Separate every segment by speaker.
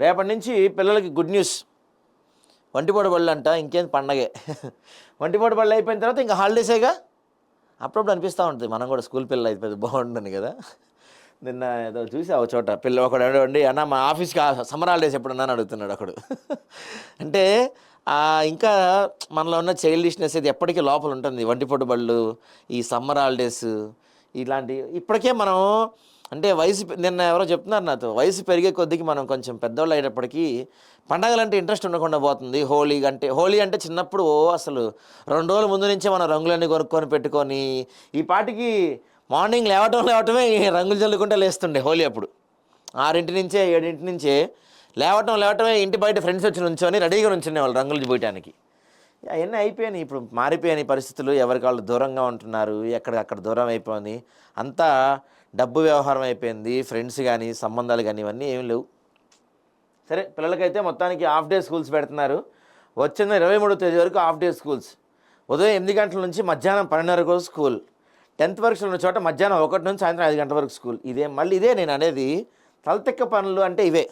Speaker 1: రేపటి నుంచి పిల్లలకి గుడ్ న్యూస్. వంటిపోటు బళ్ళు అంట, ఇంకేం పండగే. వంటిపోటు బళ్ళు అయిపోయిన తర్వాత ఇంకా హాలిడేసేగా. అప్పుడప్పుడు అనిపిస్తూ ఉంటుంది మనం కూడా స్కూల్ పిల్లలు అయిపోతే బాగుంటుంది కదా. నిన్న ఏదో చూసి ఒక చోట పిల్ల ఒకడు అండి, అన్న మా ఆఫీస్కి సమ్మర్ హాలిడేస్ ఎప్పుడన్నా అని అడుగుతున్నాడు ఒకడు. అంటే ఇంకా మనలో ఉన్న చైల్డిష్నెస్ ఇది ఎప్పటికీ లోపల ఉంటుంది. వంటిపోటు బళ్ళు, ఈ సమ్మర్ హాలిడేస్ ఇలాంటివి ఇప్పటికే మనం అంటే వయసు నిన్న ఎవరో చెప్తున్నారు నాతో, వయసు పెరిగే కొద్దికి మనం కొంచెం పెద్దవాళ్ళు అయ్యేటప్పటికీ పండగలంటే ఇంట్రెస్ట్ ఉండకుండా పోతుంది. హోలీ అంటే చిన్నప్పుడు అసలు 2 రోజుల ముందు నుంచే మనం రంగులన్నీ కొనుక్కొని పెట్టుకొని ఈ పాటికి మార్నింగ్ లేవటమే రంగులు చల్లుకుంటే లేస్తుండే హోలీ అప్పుడు. 6 నుంచే 7 నుంచే లేవటమే ఇంటి బయట ఫ్రెండ్స్ వచ్చి నుంచొని రెడీగా నుంచునే వాళ్ళు రంగులు పోయటానికి. అవన్నీ అయిపోయాయి. ఇప్పుడు మారిపోయాయి పరిస్థితులు. ఎవరికి వాళ్ళు దూరంగా ఉంటున్నారు, ఎక్కడికక్కడ దూరం అయిపోయింది. అంతా డబ్బు వ్యవహారం అయిపోయింది. ఫ్రెండ్స్ కానీ సంబంధాలు కానీ ఇవన్నీ ఏమి లేవు. సరే, పిల్లలకైతే మొత్తానికి హాఫ్ డే స్కూల్స్ పెడుతున్నారు. వచ్చిన 23వ తేదీ వరకు హాఫ్ డే స్కూల్స్. ఉదయం 8 గంటల నుంచి మధ్యాహ్నం 12:30 వరకు స్కూల్. 10th వరకు ఉన్న చోట మధ్యాహ్నం 1 నుంచి సాయంత్రం 5 గంటల వరకు స్కూల్. ఇదే నేను అనేది తలతిక్క పనులు అంటే ఇవే.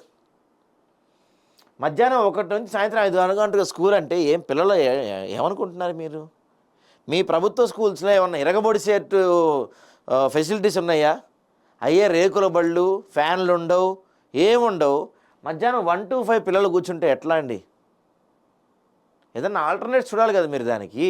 Speaker 1: మధ్యాహ్నం 1 నుంచి సాయంత్రం 5 గంటలకు స్కూల్ అంటే ఏం పిల్లలు ఏమనుకుంటున్నారు మీరు? మీ ప్రభుత్వ స్కూల్స్లో ఏమన్నా ఇరగబొడిసేట్టు ఫెసిలిటీస్ ఉన్నాయా? అయ్యే రేకుల బళ్ళు, ఫ్యాన్లు ఉండవు, ఏముండవు. మధ్యాహ్నం 1 to 5 పిల్లలు కూర్చుంటే ఎట్లా అండి? ఏదన్నా ఆల్టర్నేట్ చూడాలి కదా మీరు దానికి.